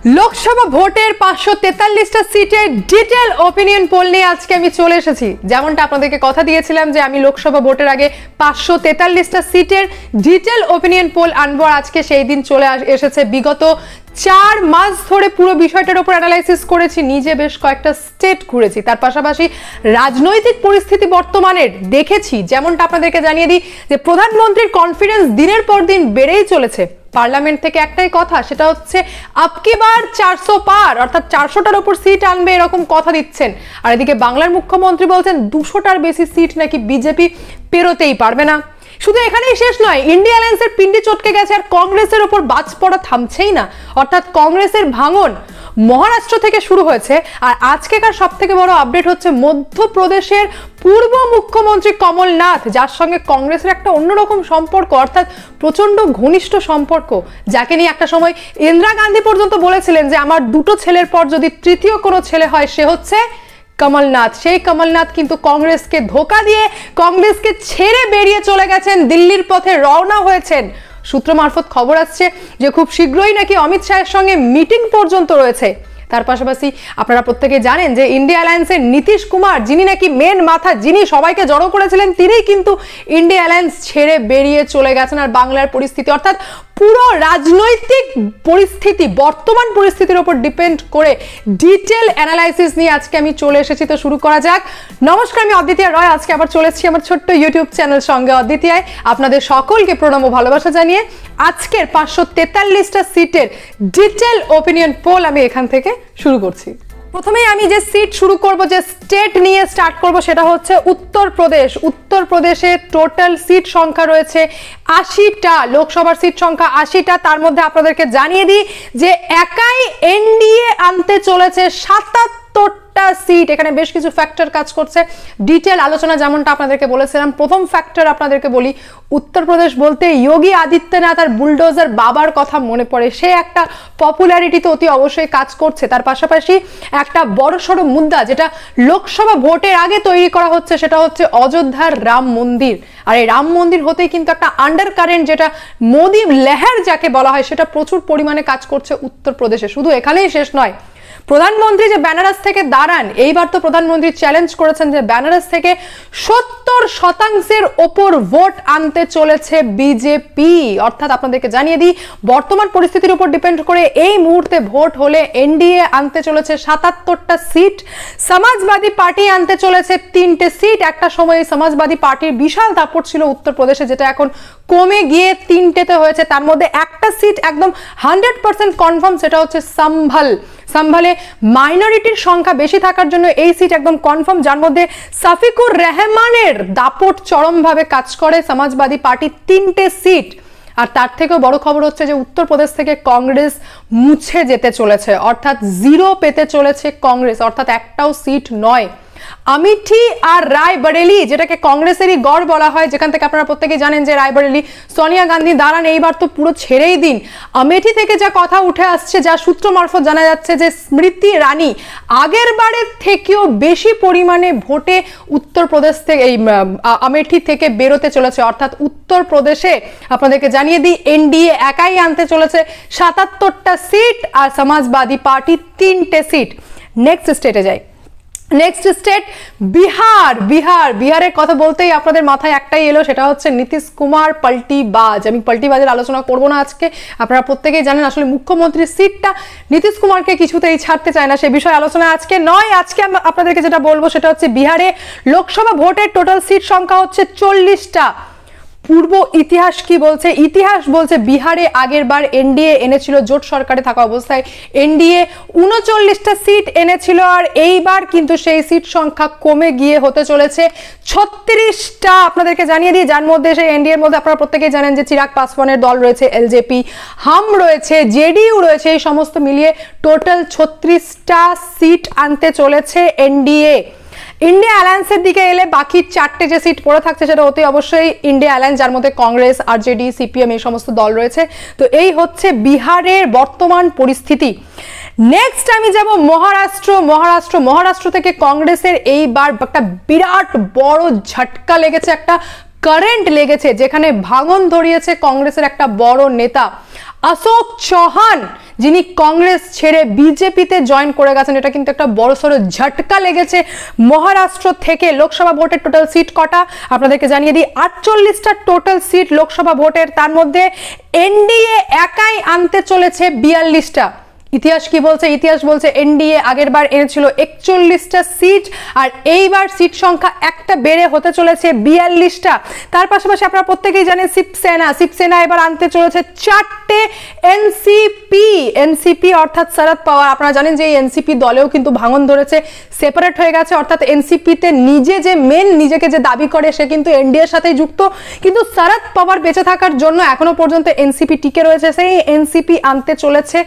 লোকসভা ভোটের 543টা সিটের detail opinion pole নিয়ে আজকে আমি চলে এসেছি। যেমনটা আপনাদেরকে কথা দিয়েছিলাম যে আমি লোকসভা ভোটের আগে 543টা সিটের ডিটেল ওপিনিয়ন পোল আনবো, আজকে সেই দিন চলে এসেছে। বিগত 4 মাস ধরে পুরো বিষয়টার উপর অ্যানালাইসিস করেছি, নিজে বেশ কয়েকটা স্টেট ঘুরেছি, তার পাশাপাশি রাজনৈতিক পরিস্থিতি বর্তমানের দেখেছি। যেমনটা আপনাদেরকে জানিয়ে দিই যে প্রধানমন্ত্রীর কনফিডেন্স দিনের পর দিন বেড়েই চলেছে। পার্লামেন্ট থেকে একটাই কথা, সেটা হচ্ছে আপকি বার 400 পার, অর্থাৎ 400টার উপর সিট আনবে এরকম কথা দিচ্ছেন। আর এদিকে বাংলার মুখ্যমন্ত্রী বলছেন 200টার বেশি সিট নাকি বিজেপি পেরোতেই পারবে না। শুধু এখানেই শেষ নয়, ইন্ডিয়া অ্যালায়েন্সের পিন্ডি চটকে গেছে আর কংগ্রেসের উপর বাজ পড়া থামছেই না। অর্থাৎ কংগ্রেসের ভাঙন মহারাষ্ট্র থেকে শুরু হয়েছে। আর আজকেকার সব থেকে বড় আপডেট হচ্ছে মধ্যপ্রদেশের পূর্ব মুখ্যমন্ত্রী কমলনাথ, যার সঙ্গে কংগ্রেসের একটা অন্যরকম সম্পর্ক, অর্থাৎ প্রচন্ড ঘনিষ্ঠ সম্পর্ক, যাকে নিয়ে একটা সময় ইন্দিরা গান্ধী পর্যন্ত বলেছিলেন যে আমার 2টো ছেলের পর যদি তৃতীয় কোনো ছেলে হয় সে হচ্ছে কমলনাথ। সেই কমলনাথ কিন্তু কংগ্রেসকে ধোঁকা দিয়ে কংগ্রেসকে ছেড়ে বেরিয়ে চলে গেছেন, দিল্লির পথে রওনা হয়েছেন। সূত্র মারফত খবর আসছে যে খুব শীঘ্রই নাকি অমিত শাহের সঙ্গে মিটিং পর্যন্ত রয়েছে। তার পাশাপাশি আপনারা প্রত্যেকে জানেন যে ইন্ডিয়া অ্যালায়েন্সের নীতিশ কুমার, যিনি নাকি মেন মাথা, যিনি সবাইকে জড়ো করেছিলেন, তিনিই কিন্তু ইন্ডিয়া অ্যালায়েন্স ছেড়ে বেরিয়ে চলে গেছেন। আর বাংলার পরিস্থিতি, অর্থাৎ পুরো রাজনৈতিক পরিস্থিতি বর্তমান পরিস্থিতির উপর ডিপেন্ড করে ডিটেল অ্যানালাইসিস নিয়ে আজকে আমি চলে এসেছি। তো শুরু করা যাক। নমস্কার, আমি অদ্বিতীয়া রয়। আজকে আবার চলে এসেছি আমার ছোট্ট ইউটিউব চ্যানেল সঙ্গে অদ্বিতীয়ায়। আপনাদের সকলকে প্রণাম ও ভালোবাসা জানিয়ে আজকের 543টা সিটের ডিটেল ওপিনিয়ন পোল আমি এখান থেকে শুরু করছি। প্রথমেই আমি যে সিট শুরু করব, যে স্টেট নিয়ে স্টার্ট করব, সেটা হচ্ছে উত্তরপ্রদেশ। উত্তরপ্রদেশে টোটাল সিট সংখ্যা রয়েছে 80টা, লোকসভার সিট সংখ্যা 80টা। তার মধ্যে আপনাদেরকে জানিয়ে দিই যে একাই এনডিএ আনতে চলেছে 77টা সিট। এখানে বেশ কিছু ফ্যাক্টর কাজ করছে, ডিটেল আলোচনা যেমনটা আপনাদেরকে বলেছিলাম। প্রথম ফ্যাক্টর আপনাদেরকে বলি, উত্তরপ্রদেশ বলতে যোগী আদিত্যনাথ আর বুলডোজার বাবার কথা মনে পড়ে। সে একটা পপুলারিটিতে অতি অবশ্যই কাজ করছে। তার পাশাপাশি একটা বড়সড় মুদ্রা যেটা লোকসভা ভোটের আগে তৈরি করা হচ্ছে, সেটা হচ্ছে অযোধ্যার রাম মন্দির। আর এই রাম মন্দির হতেই কিন্তু একটা আন্ডার কারেন্ট, যেটা মোদী লেহার যাকে বলা হয়, সেটা প্রচুর পরিমাণে কাজ করছে উত্তরপ্রদেশে। শুধু এখানেই শেষ নয়, প্রধানমন্ত্রী যে বেনারস থেকে দাঁড়ান, এইবার তো প্রধানমন্ত্রী চ্যালেঞ্জ করেছেন যে বেনারস থেকে 70% ওপর ভোট আনতে চলেছে বিজেপি। অর্থাৎ আপনাদেরকে জানিয়ে দিই, বর্তমান পরিস্থিতির উপর ডিপেন্ড করে এই মুহূর্তে ভোট হলে এনডিএ আনতে চলেছে 77টা সিট, সমাজবাদী পার্টি আনতে চলেছে 3টে সিট। একটা সময় সমাজবাদী পার্টির বিশাল দাপট ছিল উত্তরপ্রদেশে, যেটা এখন কমে গিয়ে 3টেতে হয়েছে। তার মধ্যে একটা সিট একদম 100% কনফার্ম, সেটা হচ্ছে সম্ভালে মাইনরিটির সংখ্যা বেশি থাকার জন্য এই সিট একদম কনফার্ম, যার মধ্যে সাফিকুর রহমানের দাপট চরমভাবে কাজ করে। সমাজবাদী পার্টি 3টে সিট। আর তার থেকেও বড় খবর হচ্ছে যে উত্তরপ্রদেশ থেকে কংগ্রেস মুছে যেতে চলেছে, অর্থাৎ 0 পেতে চলেছে কংগ্রেস, অর্থাৎ একটাও সিট নয়। আমেঠি আর রায়বরেলি, যেটাকে কংগ্রেসেরই গড় বলা হয়, যেখান থেকে আপনারা প্রত্যেকেই জানেন যে রায়বরেলি সোনিয়া গান্ধী দাঁড়ান, এইবার তো পুরো ছেড়েই দিন। আমেঠি থেকে যা কথা উঠে আসছে, যা সূত্র মারফত জানা যাচ্ছে যে স্মৃতি ইরানি আগের বারের থেকেও বেশি পরিমাণে ভোটে উত্তরপ্রদেশ থেকে, এই আমেঠি থেকে বেরোতে চলেছে। অর্থাৎ উত্তরপ্রদেশে আপনাদেরকে জানিয়ে দিই এনডিএ একাই আনতে চলেছে 77টা সিট আর সমাজবাদী পার্টি 3টে সিট। নেক্সট স্টেটে যাই। নেক্সট স্টেট বিহারের কথা বলতেই আপনাদের মাথায় একটাই এলো, সেটা হচ্ছে নীতিশ কুমার পাল্টিবাজ। আমি পাল্টিবাজের আলোচনা করব না আজকে, আপনারা প্রত্যেকেই জানেন আসলে মুখ্যমন্ত্রীর সিটটা নীতিশ কুমারকে কিছুতেই ছাড়তে চায় না, সে বিষয়ে আলোচনা আজকে নয়। আজকে আপনাদেরকে যেটা বলবো সেটা হচ্ছে বিহারে লোকসভা ভোটের টোটাল সিট সংখ্যা হচ্ছে 40টা। পূর্ব ইতিহাস কি বলছে? ইতিহাস বলছে বিহারে আগের বার এনডিএ এনেছিল, জোট সরকারে থাকা অবস্থায় এনডিএ 39টা সিট এনেছিল, আর এইবার কিন্তু সেই সিট সংখ্যা কমে গিয়ে হতে চলেছে 36টা। আপনাদেরকে জানিয়ে দিই, যার মধ্যে সেই এনডিএর মধ্যে আপনারা প্রত্যেকেই জানেন যে চিরাগ পাসওয়ানের দল রয়েছে, এলজেপি, হাম রয়েছে, জেডিইউ রয়েছে, এই সমস্ত মিলিয়ে টোটাল 36টা সিট আনতে চলেছে এনডিএ। ইন্ডিয়া অ্যালায়েন্সের দিকে এলে বাকি 4টে যে সিট পড়ে থাকছে সেটা অতি অবশ্যই ইন্ডিয়া অ্যালায়েন্স, যার মধ্যে কংগ্রেস, আরজেডি, সিপিএম এই সমস্ত দল রয়েছে। তো এই হচ্ছে বিহারের বর্তমান পরিস্থিতি। নেক্সট আমি যাব মহারাষ্ট্র থেকে কংগ্রেসের এইবার একটা বিরাট বড় ঝটকা লেগেছে, একটা কারেন্ট লেগেছে, যেখানে ভাঙন ধরিয়েছে কংগ্রেসের একটা বড় নেতা অশোক চৌহান, যিনি কংগ্রেস ছেড়ে বিজেপিতে জয়েন করে গেছেন। এটা কিন্তু একটা বড়সড় ঝটকা লেগেছে। মহারাষ্ট্র থেকে লোকসভা ভোটের টোটাল সিট কটা আপনাদেরকে জানিয়ে দিই, 48টা টোটাল সিট লোকসভা ভোটের, তার মধ্যে এনডিএ একাই আনতে চলেছে 42টা। ইতিহাস কি বলছে? ইতিহাস বলছে এনডিএ আগের বার এনেছিল 41টা সিট, আর এইবার সিট সংখ্যা একটা বেড়ে হতে চলেছে 42টা। তার পাশাপাশি আপনারা প্রত্যেকেই জানেন শিবসেনা এবার আনতে চলেছে 4টে এনসিপি অর্থাৎ শরদ পাওয়ার। আপনারা জানেন যে এই এনসিপি দলেও কিন্তু ভাঙন ধরেছে, সেপারেট হয়ে গেছে, অর্থাৎ এনসিপিতে নিজেকে যে দাবি করে সে কিন্তু এনডিএর সাথে যুক্ত, কিন্তু শরদ পাওয়ার বেঁচে থাকার জন্য এখনো পর্যন্ত এনসিপি টিকে রয়েছে। সেই এনসিপি আনতে চলেছে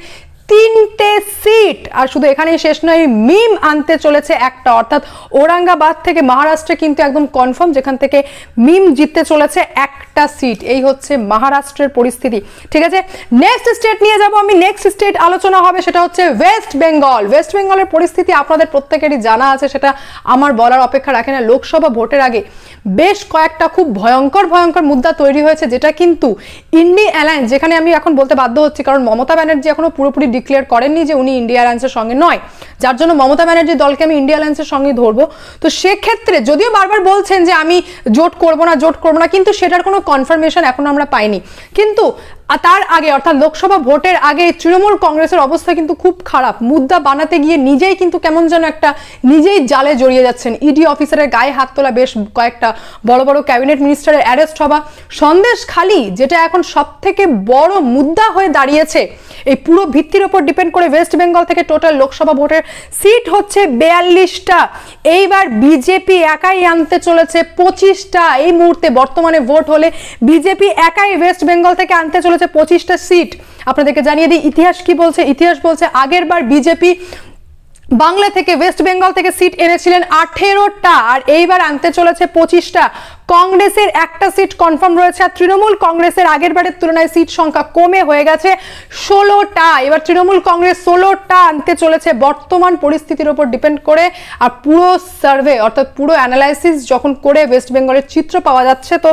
3টে সিট, আর শুধু এখানেই শেষ নয়, মিম আনতে চলেছে একটা, অর্থাৎ ঔরঙ্গাবাদ থেকে মহারাষ্ট্রে কিন্তু একদম কনফার্ম যেখান থেকে মিম জিততে চলেছে একটা সিট। এই হচ্ছে মহারাষ্ট্রের পরিস্থিতি। ঠিক আছে, নেক্সট স্টেট নিয়ে যাব আমি। নেক্সট স্টেট আলোচনা হবে সেটা হচ্ছে ওয়েস্ট বেঙ্গল। ওয়েস্ট বেঙ্গলের পরিস্থিতি আপনাদের প্রত্যেকেরই জানা আছে, সেটা আমার বলার অপেক্ষা রাখে না। লোকসভা ভোটের আগে বেশ কয়েকটা খুব ভয়ঙ্কর মুদ্রা তৈরি হয়েছে, যেটা কিন্তু ইন্ডি অ্যালায়েন্স, যেখানে আমি এখন বলতে বাধ্য হচ্ছি কারণ মমতা ব্যানার্জি এখনো পুরোপুরি ডিক্লেয়ার করেননি যে উনি ইন্ডিয়া অ্যালায়েন্সের সঙ্গে নয়, যার জন্য মমতা ব্যানার্জির দলকে আমি ইন্ডিয়া অ্যালায়েন্সের সঙ্গে ধরবো। তো সেক্ষেত্রে যদিও বারবার বলছেন যে আমি জোট করবো না, কিন্তু সেটার কোনো কনফার্মেশন এখনো আমরা পাইনি। কিন্তু তার আগে অর্থাৎ লোকসভা ভোটের আগে তৃণমূল কংগ্রেসের অবস্থা কিন্তু খুব খারাপ। মুদ্রা বানাতে গিয়ে নিজেই কিন্তু কেমন যেন একটা নিজেই জালে জড়িয়ে যাচ্ছেন। ইডি অফিসারের গায়ে হাত তোলা, বেশ কয়েকটা বড় ক্যাবিনেট মিনিস্টারের অ্যারেস্ট হওয়া, সন্দেশখালী যেটা এখন সব থেকে বড় মুদ্রা হয়ে দাঁড়িয়েছে। এই পুরো ভিত্তির উপর ডিপেন্ড করে ওয়েস্ট বেঙ্গল থেকে টোটাল লোকসভা ভোটের সিট হচ্ছে 42টা। এইবার বিজেপি একাই আনতে চলেছে 25টা। এই মুহূর্তে বর্তমানে ভোট হলে বিজেপি একাই ওয়েস্ট বেঙ্গল থেকে আনতে চলেছে 25টা সিট। আপনাদেরকে জানিয়ে দিই ইতিহাস কি বলছে। ইতিহাস বলছে আগের বার বিজেপি বাংলা থেকে ওয়েস্ট বেঙ্গল থেকে সিট এনেছিলেন 18টা, আর এইবার আনতে চলেছে 25টা। কংগ্রেসের একটা সিট কনফার্ম রয়েছে, আর তৃণমূল কংগ্রেসের আগের বারের তুলনায় সিট সংখ্যা কমে হয়ে গেছে 16টা। এবার তৃণমূল কংগ্রেস 16টা আনতে চলেছে বর্তমান পরিস্থিতির উপর ডিপেন্ড করে। আর পুরো সার্ভে অর্থাৎ পুরো অ্যানালাইসিস যখন করে ওয়েস্ট বেঙ্গলের চিত্র পাওয়া যাচ্ছে, তো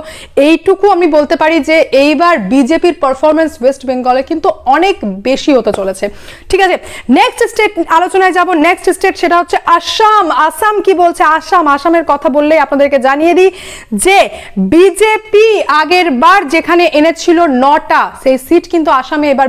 এইটুকু আমি বলতে পারি যে এইবার বিজেপির পারফরমেন্স ওয়েস্ট বেঙ্গলে কিন্তু অনেক বেশি হতে চলেছে। ঠিক আছে, নেক্সট স্টেট আলোচনায় যাব। নেক্সট স্টেট সেটা হচ্ছে আসাম। আসাম কি বলছে? আসামের কথা বললেই আপনাদেরকে জানিয়ে দিই যে বিজেপি আগের বার যেখানে এনেছিল 9টা, সেই সিট কিন্তু আসামে এবার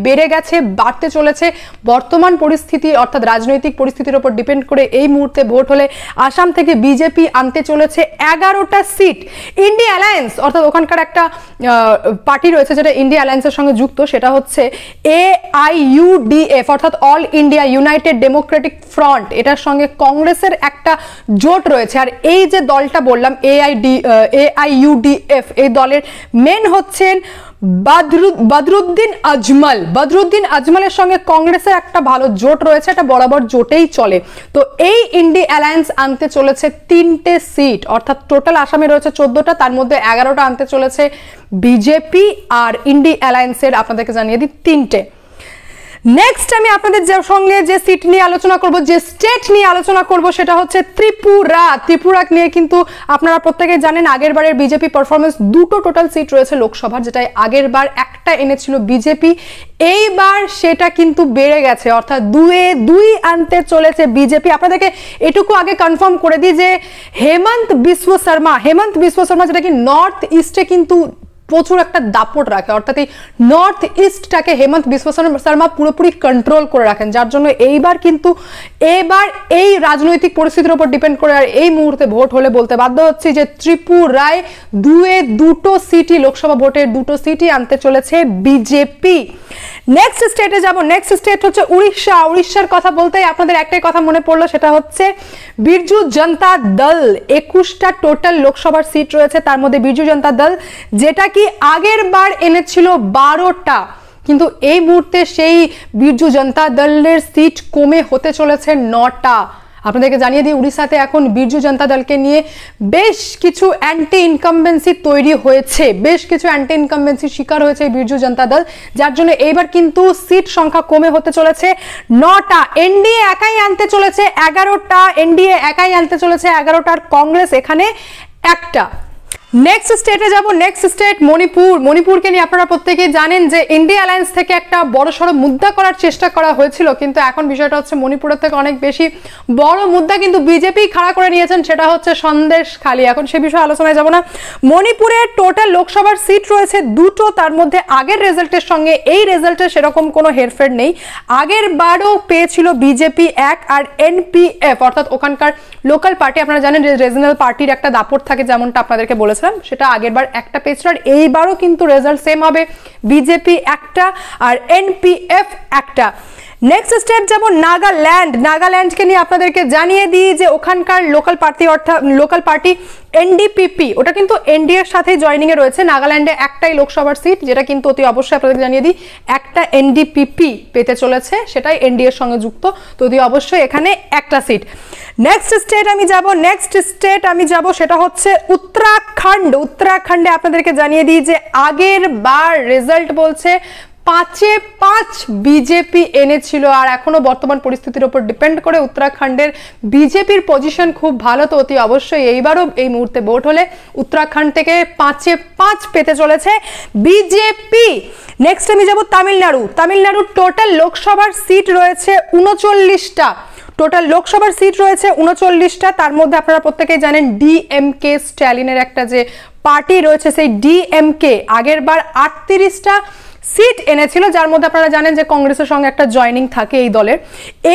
বেড়ে গেছে, বাড়তে চলেছে। বর্তমান পরিস্থিতি অর্থাৎ রাজনৈতিক পরিস্থিতির উপর ডিপেন্ড করে এই মুহূর্তে ভোট হলে আসাম থেকে বিজেপি আনতে চলেছে 11টা সিট। ইন্ডিয়া অ্যালায়েন্স অর্থাৎ ওখানকার একটা পার্টি রয়েছে যেটা ইন্ডিয়া অ্যালায়েন্সের সঙ্গে যুক্ত, সেটা হচ্ছে AIUDF অর্থাৎ all India United Democratic front. এটার সঙ্গে কংগ্রেসের একটা জোট রয়েছে। আর এই যে দলটা বললাম AIUDF, এই দলের মেন হচ্ছেন বদরুদ্দিন আজমলের সঙ্গে কংগ্রেসের একটা ভালো জোট রয়েছে, এটা বরাবর জোটেই চলে। তো এই ইন্ডি অ্যালায়েন্স আনতে চলেছে 3টে সিট, অর্থাৎ টোটাল আসামে রয়েছে 14টা, তার মধ্যে 11টা আনতে চলেছে বিজেপি, আর ইন্ডি অ্যালায়েন্সের আপনাদেরকে জানিয়ে দিই 3টে। নেক্সট আমি আপনাদের সঙ্গে যে সিট নিয়ে আলোচনা করব, যে স্টেট নিয়ে আলোচনা করব, সেটা হচ্ছে ত্রিপুরা নিয়ে কিন্তু আপনারা প্রত্যেকেই জানেন আগের বারের বিজেপি পারফরমেন্স। 2টো টোটাল সিট রয়েছে লোকসভার, যেটা আগের বার একটা এনেছিল বিজেপি, এইবার সেটা কিন্তু বেড়ে গেছে, অর্থাৎ 2 আনতে চলেছে বিজেপি। আপনাদেরকে এটুকু আগে কনফার্ম করে দিই যে হেমন্ত বিশ্ব শর্মা যেটা কি নর্থ ইস্টে কিন্তু প্রচুর একটা দাপট রাখে, অর্থাৎ এই নর্থ ইস্টটাকে হেমন্ত বিশ্ব শর্মা পুরোপুরি কন্ট্রোল করে রাখেন, যার জন্য এইবার এই রাজনৈতিক পরিস্থিতির উপর ডিপেন্ড করে আর এই মুহূর্তে ভোট হলে বলতে বাধ্য হচ্ছে যে ত্রিপুরায় 2টো সিটই লোকসভা ভোটের 2টো সিটই আনতে চলেছে বিজেপি। নেক্সট স্টেটে যাব। নেক্সট স্টেট হচ্ছে উড়িষ্যার কথা বলতেই আপনাদের একটাই কথা মনে পড়লো, সেটা হচ্ছে বিরজু জনতা দল। 21টা টোটাল লোকসভার সিট রয়েছে, তার মধ্যে বিরজু জনতা দল যেটা কি আগের বার এনেছিল 12টা, কিন্তু এই মুহূর্তে সেই বিরজু জনতা দলের সিট কমে হতে চলেছে 9টা। আপনাদেরকে জানিয়ে দিই উড়িষ্যাতে এখন বিরজু জনতা দলকে নিয়ে বেশ কিছু অ্যান্টি ইনকামবেন্সি তৈরি হয়েছে, শিকার হয়েছে বিরজু জনতা দল, যার জন্য এইবার কিন্তু সিট সংখ্যা কমে হতে চলেছে 9টা। এনডিএ একাই আনতে চলেছে 11টা, আর কংগ্রেস এখানে একটা। নেক্সট স্টেটে যাব। Next state Manipur. মণিপুরকে নিয়ে আপনারা প্রত্যেকেই জানেন যে ইন্ডিয়া অ্যালায়েন্স থেকে একটা বড়সড় মুদ্রা করার চেষ্টা করা হয়েছিল, কিন্তু এখন বিষয়টা হচ্ছে মণিপুরের থেকে অনেক বেশি বড় মুদ্রা কিন্তু বিজেপি খাড়া করে নিয়েছেন, সেটা হচ্ছে সন্দেশখালী। এখন সে বিষয়ে আলোচনায় যাব না। মণিপুরের টোটাল লোকসভার সিট রয়েছে দুটো, তার মধ্যে আগের রেজাল্টের সঙ্গে এই রেজাল্টের সেরকম কোনো হেরফের নেই। আগের বারও পেয়েছিল বিজেপি 1 আর এনপিএফ অর্থাৎ ওখানকার লোকাল পার্টি, আপনারা জানেন যে রিজনাল পার্টির একটা দাপট থাকে, যেমনটা আপনাদেরকে বলেছিলাম, সেটা আগেরবার একটা পেয়েছিল আর এইবারও কিন্তু রেজাল্ট সেম হবে, বিজেপি একটা আর এনপিএফ একটা। নেক্সট স্টেট যাব নাগাল্যান্ড। নাগাল্যান্ডকে নিয়ে আপনাদেরকে জানিয়ে দিই যে ওখানকার লোকাল পার্টি অর্থাৎ লোকাল পার্টি এনডিপিপি, ওটা কিন্তু এনডিএর সাথে জয়েনিং এ রয়েছে। নাগাল্যান্ডে একটাই লোকসভার সিট, যেটা কিন্তু অতি অবশ্যই আপনাদের জানিয়ে দিই একটা এনডিপিপি পেতে চলেছে, সেটাই এনডিএর সঙ্গে যুক্ত, তো অতি অবশ্যই এখানে একটা সিট। নেক্সট স্টেট আমি যাব সেটা হচ্ছে উত্তরাখণ্ড। উত্তরাখণ্ডে আপনাদেরকে জানিয়ে দিই যে আগের বার রেজাল্ট বলছে 5-এ 5 বিজেপি এনেছিল, আর এখনো বর্তমান পরিস্থিতির উপর ডিপেন্ড করে উত্তরাখণ্ডের বিজেপির পজিশন খুব ভালো, তো অতি অবশ্যই এইবারও এই মুহূর্তে ভোট হলে উত্তরাখণ্ড থেকে 5-এ 5 পেতে চলেছে বিজেপি। নেক্সট আমি যাব তামিলনাড়ু। তামিলনাড়ুর টোটাল লোকসভার সিট রয়েছে 39টা। টোটাল লোকসভার সিট রয়েছে 39টা, তার মধ্যে আপনারা প্রত্যেকেই জানেন ডিএমকে স্ট্যালিনের একটা যে পার্টি রয়েছে, সেই ডিএমকে আগের বার 38টা সিট এনেছিল, যার মধ্যে আপনারা জানেন যে কংগ্রেসের সঙ্গে একটা জয়েনিং থাকে এই দলের।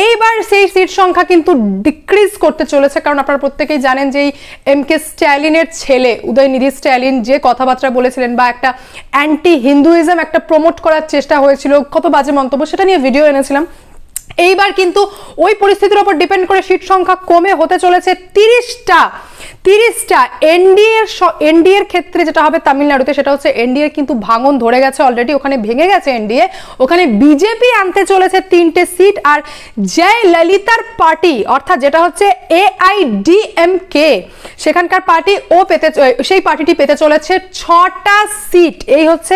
এইবার সেই সিট সংখ্যা কিন্তু ডিক্রিজ করতে চলেছে, কারণ আপনারা প্রত্যেকেই জানেন যে এই এমকে স্ট্যালিনের ছেলে উদয়নিধি স্ট্যালিন যে কথাবার্তা বলেছিলেন বা একটা অ্যান্টি হিন্দুইজম একটা প্রমোট করার চেষ্টা হয়েছিল, কত বাজে মন্তব্য, সেটা নিয়ে ভিডিও এনেছিলাম। এইবার কিন্তু ওই পরিস্থিতির উপর ডিপেন্ড করে সিট সংখ্যা কমে হতে চলেছে 30টা। এনডিএর ক্ষেত্রে যেটা হবে তামিলনাড়ুতে, সেটা হচ্ছে এনডিএর কিন্তু ভাঙন ধরে গেছে অলরেডি, ওখানে ভেঙে গেছে এনডিএ, ওখানে বিজেপি আনতে চলেছে 3টে সিট, আর জয় ললিতার পার্টি অর্থাৎ যেটা হচ্ছে এআইডিএমকে সেখানকার পার্টি সেই পার্টিটি পেতে চলেছে 6টা সিট। এই হচ্ছে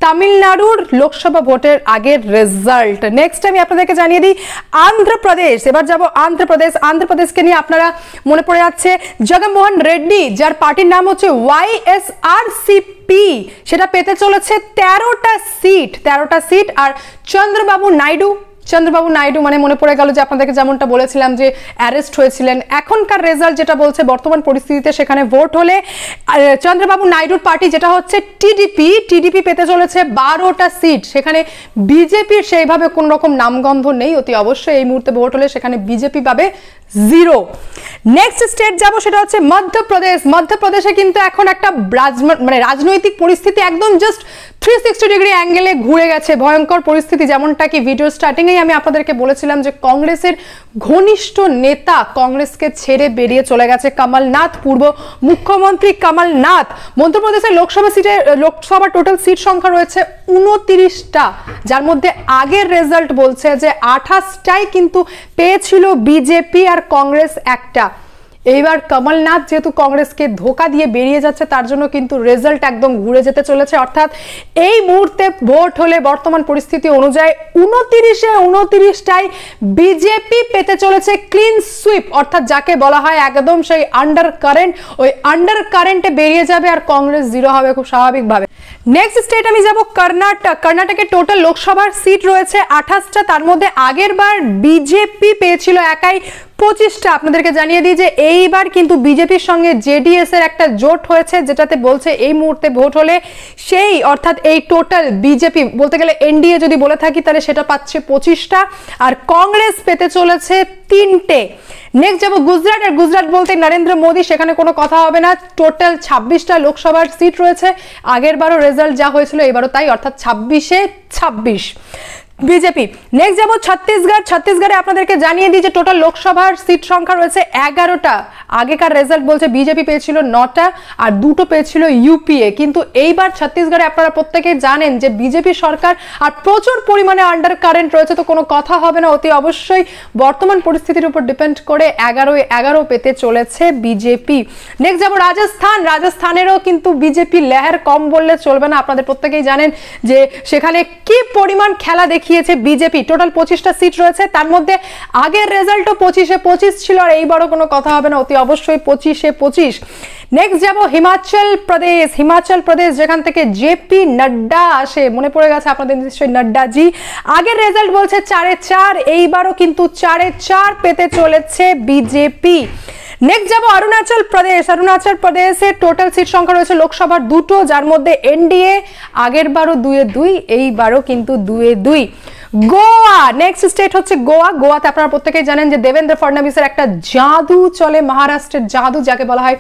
তামিলনাড়ুর লোকসভা ভোটের আগের রেজাল্ট। নেক্সট আমি আপনাদেরকে জানিয়ে দিই আন্ধ্রপ্রদেশ। এবার যাব আন্ধ্রপ্রদেশ। আন্ধ্রপ্রদেশকে নিয়ে আপনারা মনে পড়ে যাচ্ছে জগনমোহন রেড্ডি, যার পার্টির নাম হচ্ছে ওয়াইএসআরসিপি, সেটা পেতে চলেছে 13টা সিট। আর চন্দ্রবাবু নাইডু মানে মনে পড়ে গেল যে আপনাদেরকে যেমনটা বলেছিলাম যে অ্যারেস্ট হয়েছিলেন, এখনকার রেজাল্ট যেটা বলছে বর্তমান পরিস্থিতিতে সেখানে ভোট হলে চন্দ্রবাবু নাইডুর পার্টি যেটা হচ্ছে টিডিপি পেতে চলেছে 12টা সিট, সেখানে বিজেপির সেইভাবে কোন রকম নামগন্ধ নেই, অতি অবশ্যই এই মুহূর্তে ভোট হলে সেখানে বিজেপি পাবে 0। নেক্সট স্টেট যাব সেটা হচ্ছে মধ্যপ্রদেশ। মধ্যপ্রদেশে কিন্তু এখন একটা রাজনৈতিক পরিস্থিতি একদম জাস্ট 360 ডিগ্রি অ্যাঙ্গেলে ঘুরে গেছে, ভয়ঙ্কর পরিস্থিতি, যেমনটা কি ভিডিও স্টার্টিংয়েই আমি আপনাদেরকে বলেছিলাম যে কংগ্রেসের ঘনিষ্ঠ নেতা কংগ্রেসকে ছেড়ে বেরিয়ে চলে গেছে কমলনাথ, পূর্ব মুখ্যমন্ত্রী কমলনাথ। মধ্যপ্রদেশের লোকসভা টোটাল সিট সংখ্যা রয়েছে 29টা, যার মধ্যে আগের রেজাল্ট বলছে যে 28টাই কিন্তু পেয়েছিল বিজেপি আর কংগ্রেস একটা। এইবার কমলনাথ যেহেতু কংগ্রেসকে ধোকা দিয়ে বেরিয়ে যাচ্ছে, তার জন্য কিন্তু রেজাল্ট একদম ঘুরে যেতে চলেছে, অর্থাৎ এই মুহূর্তে ভোট হলে বর্তমান পরিস্থিতি অনুযায়ী 29টাই বিজেপি পেতে চলেছে ক্লিন সুইপ, অর্থাৎ যাকে বলা হয় একদম সেই আন্ডার কারেন্ট, ওই আন্ডার কারেন্টে বেরিয়ে যাবে আর কংগ্রেস 0 হবে খুব স্বাভাবিকভাবে। নেক্সট স্টেট আমি যাব কর্ণাটক। কর্ণাটকের টোটাল লোকসভার সিট রয়েছে 28টা, তার মধ্যে আগের বার বিজেপি পেয়েছিল একাই 25টা। আপনাদেরকে জানিয়ে দিই যে এইবার কিন্তু বিজেপির সঙ্গে জেডিএস এর একটা জোট হয়েছে, যেটাতে বলছে এই মুহূর্তে ভোট হলে সেই অর্থাৎ এই টোটাল বিজেপি বলতে গেলে এনডিএ যদি বলে থাকি তাহলে সেটা পাচ্ছে 25টা, আর কংগ্রেস পেতে চলেছে 3টে। নেক্সট যাবো গুজরাট। আর গুজরাট বলতে নরেন্দ্র মোদী, সেখানে কোনো কথা হবে না, টোটাল 26টা লোকসভার সিট রয়েছে, আগের বারও রেজাল্ট যা হয়েছিল এবারও তাই, অর্থাৎ 26-এ 26 বিজেপি। নেক্সট যাবো ছত্তিশগড়। ছত্তিশগড়ে আপনাদেরকে জানিয়ে দিই যে টোটাল লোকসভার সিট সংখ্যা রয়েছে 11টা, আগেকার রেজাল্ট বলছে বিজেপি পেয়েছিল 9টা আর 2টো পেয়েছিল ইউপিএ, কিন্তু এইবার ছত্তিশগড়ে আপনারা প্রত্যেকেই জানেন যে বিজেপি সরকার আর প্রচুর পরিমাণে আন্ডার কারেন্ট রয়েছে, তো কোনো কথা হবে না, অতি অবশ্যই বর্তমান পরিস্থিতির উপর ডিপেন্ড করে 11 পেতে চলেছে বিজেপি। নেক্সট যাবো রাজস্থান। রাজস্থানেরও কিন্তু বিজেপি লেহার কম বললে চলবে না, আপনাদের প্রত্যেকেই জানেন যে সেখানে কি পরিমাণ খেলা দেখিয়েছে বিজেপি। টোটাল 25টা সিট রয়েছে, তার মধ্যে আগের রেজাল্টও 25-এ 25 ছিল, আর এইবারও কোনো কথা হবে না, অতি অবশ্যই 25-25। নেক্সট যাব হিমাচল প্রদেশ যেখান থেকে জেপি নাড্ডা আসে, মনে পড়ে গেছে আপনাদের নিশ্চয়ই নাড্ডাজি। আগের রেজাল্ট বলছে 4-4, এইবারও কিন্তু 4-4 পেতে চলেছে বিজেপি। নেক্সট যাব অরুণাচল প্রদেশের টোটাল সিট সংখ্যা রয়েছে লোকসভার 2টো, যার মধ্যে এনডিএ আগের বারও 2-2, এইবারও কিন্তু 2-2। গোয়া, নেক্সট স্টেট হচ্ছে গোয়াতে আপনারা প্রত্যেকেই জানেন যে দেবেন্দ্র ফডনবিসের একটা জাদু চলে, মহারাষ্ট্রের জাদু যাকে বলা হয়,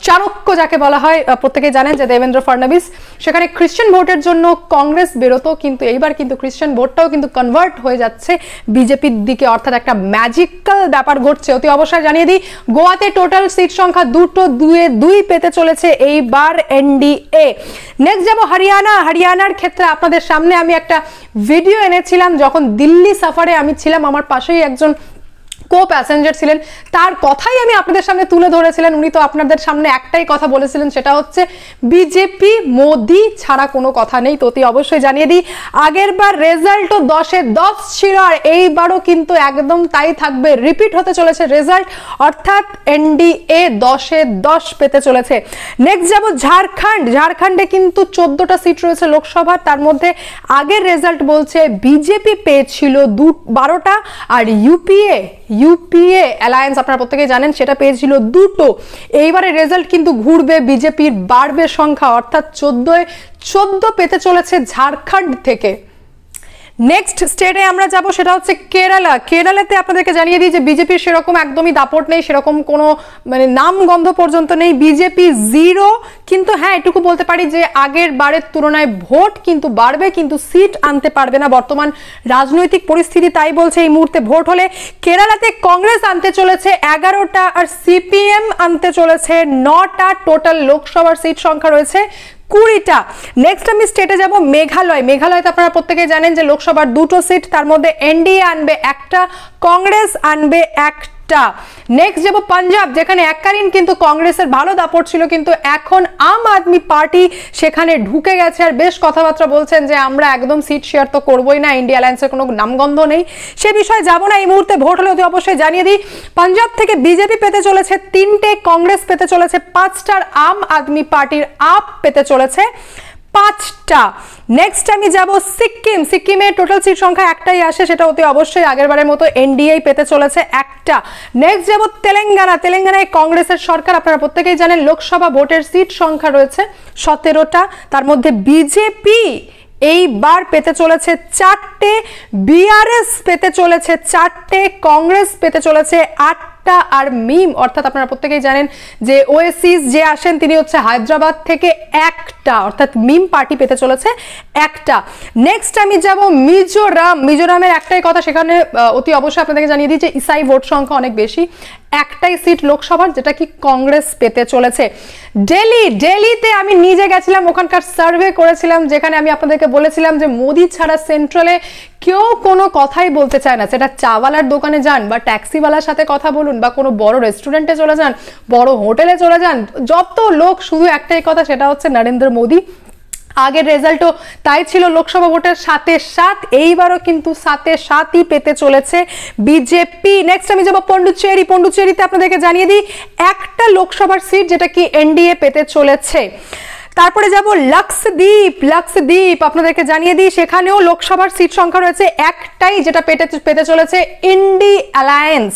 চাণক্য যাকে বলা হয়, প্রত্যেকেই জানেন যে দেবেন্দ্র ফডনবিস সেখানে খ্রিস্টান ভোটের জন্য কংগ্রেস বেরোতো, কিন্তু এইবার কিন্তু খ্রিস্টান ভোটটাও কিন্তু কনভার্ট হয়ে যাচ্ছে বিজেপির দিকে, অর্থাৎ একটা ম্যাজিক্যাল ব্যাপার ঘটছে। অতি অবশ্যই জানিয়ে দিই গোয়াতে টোটাল সিট সংখ্যা 2 পেতে চলেছে এইবার এনডিএ। নেক্সট যাব হরিয়ানার ক্ষেত্রে আপনাদের সামনে আমি একটা ভিডিও এনেছিলাম যখন দিল্লি সফরে আমি ছিলাম, আমার পাশেই একজন কো প্যাসেঞ্জার ছিলেন, তার কথাই আমি আপনাদের সামনে তুলে ধরেছিলেন। উনি তো আপনাদের সামনে একটাই কথা বলেছিলেন, সেটা হচ্ছে বিজেপি মোদি ছাড়া কোনো কথা নেই। তো অবশ্যই জানিয়ে দিই আগের বার রেজাল্টও 10-10 ছিল, আর এইবারও কিন্তু একদম তাই থাকবে, রিপিট হতে চলেছে রেজাল্ট, অর্থাৎ এনডিএ 10-10 পেতে চলেছে। নেক্সট যাব ঝাড়খণ্ডে কিন্তু 14টা সিট রয়েছে লোকসভার, তার মধ্যে আগের রেজাল্ট বলছে বিজেপি পেয়েছিল 12টা, আর ইউপিএ অ্যালায়েন্স আপনারা প্রত্যেকেই জানেন সেটা পেয়েছিল 2টো। এইবারে রেজাল্ট কিন্তু ঘুরবে, বিজেপির বাড়বে সংখ্যা, অর্থাৎ 14 পেতে চলেছে ঝাড়খণ্ড থেকে। নেক্সট স্টেটে আমরা যাব, সেটা হচ্ছে কেরালাতে আপনাদেরকে জানিয়ে দিই যে বিজেপির সেরকম একদমই দাপট নেই, সেরকম কোনো মানে নাম গন্ধ পর্যন্ত নেই, বিজেপি 0। কিন্তু হ্যাঁ, এটুকু বলতে পারি যে আগের বারের তুলনায় ভোট কিন্তু বাড়বে, কিন্তু সিট আনতে পারবে না। বর্তমান রাজনৈতিক পরিস্থিতি তাই বলছে এই মুহূর্তে ভোট হলে কেরালাতে কংগ্রেস আনতে চলেছে 11টা, আর সিপিএম আনতে চলেছে 9টা। টোটাল লোকসভার সিট সংখ্যা রয়েছে 20টা। নেক্সট আমি স্টেটে যাব মেঘালয়তে আপনারা প্রত্যেকেই জানেন যে লোকসভার 2টো সিট, তার মধ্যে এনডিএ আনবে 1টা, কংগ্রেস আনবে 1টা। নেক্সট যাব পাঞ্জাব, যেখানে এককালীন কিন্তু কংগ্রেসের ভালো দাপট ছিল, কিন্তু এখন আম আদমি পার্টি সেখানে ঢুকে গেছে, আর বেশ কথাবার্তা বলছেন যে আমরা একদম সিট শেয়ার তো করবোই না, ইন্ডিয়া অ্যালায়েন্সের কোনো নামগন্ধ নেই, সে বিষয়ে যাব না। এই মুহূর্তে ভোট হলে অতি অবশ্যই জানিয়ে দিই পাঞ্জাব থেকে বিজেপি পেতে চলেছে 3টে, কংগ্রেস পেতে চলেছে 5টা, আম আদমি পার্টির আপ পেতে চলেছে 5টা। নেক্সট আমি যাব সিকিমে টোটাল সিট সংখ্যা একটাই আসে, সেটা অতি অবশ্যই আগেরবারের মতো এনডিএ পেতে চলেছে 1টা। নেক্সট যাব তেলেঙ্গানায় কংগ্রেসের সরকার, আপনারা প্রত্যেকেই জানেন লোকসভা ভোটের সিট সংখ্যা রয়েছে 17টা, তার মধ্যে বিজেপি এইবার পেতে চলেছে 4টে, বিআরএস পেতে চলেছে 4টে, কংগ্রেস পেতে চলেছে 8টা, আর মিম অর্থাৎ আপনারা প্রত্যেকেই জানেন যে ওএসিস যে আসেন তিনি হচ্ছে হায়দ্রাবাদ থেকে 1টা, অর্থাৎ মিম পার্টি পেতে চলেছে 1টা। নেক্সট আমি যাব মিজোরামের একটাই কথা, সেখানে অতি অবশ্যই আপনাদেরকে জানিয়ে দিই যে ইসাই ভোট সংখ্যা অনেক বেশি, একটাই সিট লোকসভার যেটা কি কংগ্রেস পেতে চলেছে। দিল্লিতে আমি নিজে গেছিলাম, ওখানকার সার্ভে করেছিলাম, যেখানে আমি আপনাদেরকে বলেছিলাম যে মোদি ছাড়া সেন্ট্রালে কেউ কোনো কথাই বলতে চায় না, সেটা চাওয়ালার দোকানে যান বা ট্যাক্সিওয়ালার সাথে কথা বলুন বা কোনো বড় রেস্টুরেন্টে চলে যান, বড় হোটেলে চলে যান, যত লোক শুধু একটাই কথা, সেটা হচ্ছে নরেন্দ্র মোদি। আগের রেজাল্টও তাই ছিল লোকসভা ভোটের 7-7, এইবারও কিন্তু 7-7ই পেতে চলেছে বিজেপি। নেক্সট আমি যাব পন্ডুচেরিতে আপনাদেরকে জানিয়ে দিই একটা লোকসভার সিট যেটা কি এনডিএ পেতে চলেছে। তারপরে যাব লাক্ষদ্বীপ আপনাদেরকে জানিয়ে দিই সেখানেও লোকসভার সিট সংখ্যা রয়েছে একটাই, যেটা পেতে চলেছে ইন্ডি অ্যালায়েন্স।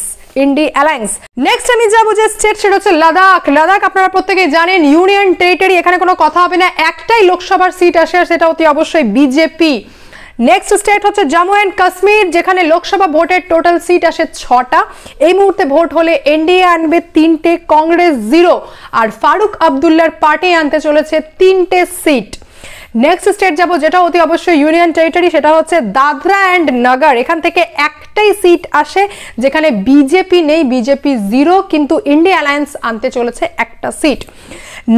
নেক্সট আমি যাবো যে স্টেট, সেটা হচ্ছে লাদাখ আপনারা প্রত্যেকেই জানেন ইউনিয়ন টেরিটরি, এখানে কোনো কথা হবে না, একটাই লোকসভার সিট আসে, আর সেটা অতি অবশ্যই বিজেপি। নেক্সট স্টেট হচ্ছে জম্মু এন্ড কাশ্মীর, যেখানে লোকসভা ভোটের টোটাল সিট আসে 6টা। এই মুহূর্তে ভোট হলে এনডিএ আনবে 3টে, কংগ্রেস 0, আর ফারুক আব্দুল্লাহর পার্টি আনতে চলেছে 3টে সিট। নেক্সট স্টেট যাব যেটা অতি অবশ্যই ইউনিয়ন টেরিটরি, সেটা হচ্ছে দাদরা অ্যান্ড নগর, এখান থেকে একটাই সিট আসে যেখানে বিজেপি নেই, বিজেপি 0, কিন্তু ইন্ডিয়া অ্যালায়েন্স আনতে চলেছে একটা সিট।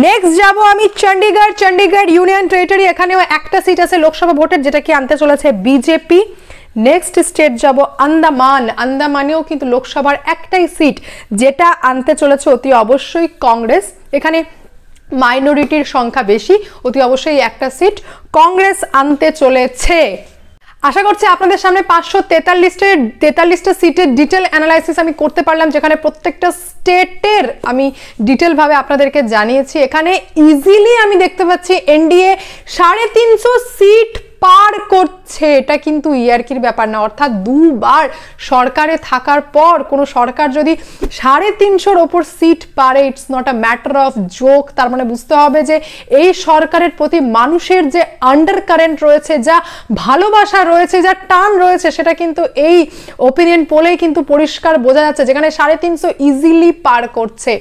নেক্সট যাব আমি চণ্ডীগড় ইউনিয়ন টেরিটরি, এখানেও একটা সিট আছে লোকসভা ভোটের যেটা কি আনতে চলেছে বিজেপি। নেক্সট স্টেট যাব আন্দামানেও কিন্তু লোকসভার একটাই সিট যেটা আনতে চলেছে অতি অবশ্যই কংগ্রেস, এখানে মাইনরিটির সংখ্যা বেশি, অতি অবশ্যই একটা সিট কংগ্রেস আনতে চলেছে। আশা করছি আপনাদের সামনে 543টা সিটের ডিটেল অ্যানালাইসিস আমি করতে পারলাম, যেখানে প্রত্যেকটা স্টেটের আমি ডিটেল ভাবে আপনাদেরকে জানিয়েছি। এখানে ইজিলি আমি দেখতে পাচ্ছি এনডিএ 350 সিট পার করছে। এটা কিন্তু ইয়ার্কির ব্যাপার না, অর্থাৎ দুবার সরকারে থাকার পর কোনো সরকার যদি 350-র ওপর সিট পারে, it's not a matter of joke. তার মানে বুঝতে হবে যে এই সরকারের প্রতি মানুষের যে আন্ডার কারেন্ট রয়েছে, যা ভালোবাসা রয়েছে, যা টান রয়েছে, সেটা কিন্তু এই ওপিনিয়ন পোলেই কিন্তু পরিষ্কার বোঝা যাচ্ছে, যেখানে 350 ইজিলি পার করছে।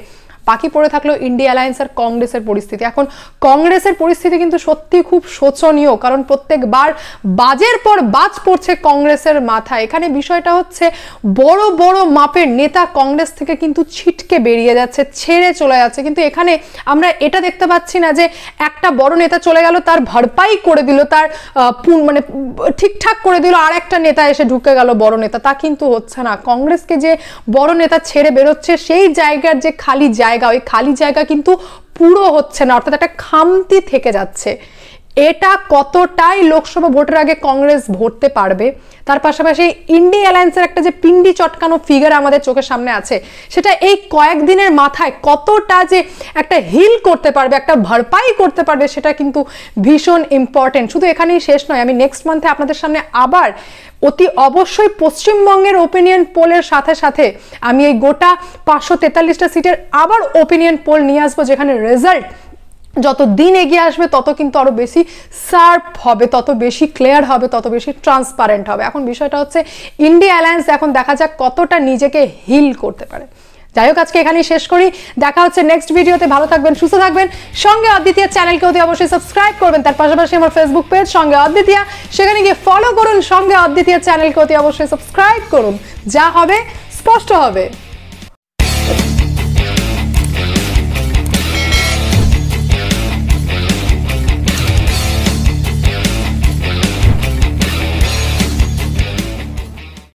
বাকি পড়ে থাকলো ইন্ডিয়া অ্যালায়েন্স আর কংগ্রেসের পরিস্থিতি। এখন কংগ্রেসের পরিস্থিতি কিন্তু সত্যি খুব শোচনীয়, কারণ প্রত্যেকবার বাজের পর বাজ পড়ছে কংগ্রেসের মাথায়। এখানে বিষয়টা হচ্ছে বড় বড় মাপের নেতা কংগ্রেস থেকে কিন্তু ছিটকে বেরিয়ে যাচ্ছে, ছেড়ে চলে যাচ্ছে। কিন্তু এখানে আমরা এটা দেখতে পাচ্ছি না যে একটা বড় নেতা চলে গেল, তার ভরপাই করে দিল, তার মানে ঠিকঠাক করে দিল, আর একটা নেতা এসে ঢুকে গেল বড় নেতা। তা কিন্তু হচ্ছে না। কংগ্রেসকে যে বড় নেতা ছেড়ে বেরোচ্ছে, সেই জায়গার যে খালি জায়গা, ওই খালি জায়গা কিন্তু পুরো হচ্ছে না, অর্থাৎ একটা খামতি থেকে যাচ্ছে। এটা কতটাই লোকসভা ভোটের আগে কংগ্রেস ভরতে পারবে, তার পাশাপাশি ইন্ডিয়া অ্যালায়েন্সের একটা যে পিন্ডি চটকানো ফিগার আমাদের চোখের সামনে আছে, সেটা এই কয়েকদিনের মাথায় কতটা যে একটা হিল করতে পারবে, একটা ভরপাই করতে পারবে, সেটা কিন্তু ভীষণ ইম্পর্টেন্ট। শুধু এখানেই শেষ নয়, আমি নেক্সট মান্থে আপনাদের সামনে আবার অতি অবশ্যই পশ্চিমবঙ্গের ওপিনিয়ন পোলের সাথে সাথে আমি এই গোটা 543টা সিটের আবার ওপিনিয়ন পোল নিয়ে আসবো, যেখানে রেজাল্ট যত দিন এগিয়ে আসবে তত কিন্তু আরো বেশি শার্প হবে, তত বেশি ক্লিয়ার হবে, তত বেশি ট্রান্সপারেন্ট হবে। এখন বিষয়টা হচ্ছে ইন্ডিয়া অ্যালায়েন্স এখন দেখা যাক কতটা নিজেকে হিল করতে পারে। যাই হোক, আজকে এখানেই শেষ করি। দেখা হচ্ছে নেক্সট ভিডিওতে। ভালো থাকবেন, সুস্থ থাকবেন। সঙ্গে অদ্বিতীয়া চ্যানেলকে অতি অবশ্যই সাবস্ক্রাইব করবেন। তার পাশাপাশি আমার ফেসবুক পেজ সঙ্গে অদ্বিতীয়া, সেখানে গিয়ে ফলো করুন। সঙ্গে অদ্বিতীয়া চ্যানেলকে অতি অবশ্যই সাবস্ক্রাইব করুন। যা হবে স্পষ্ট হবে।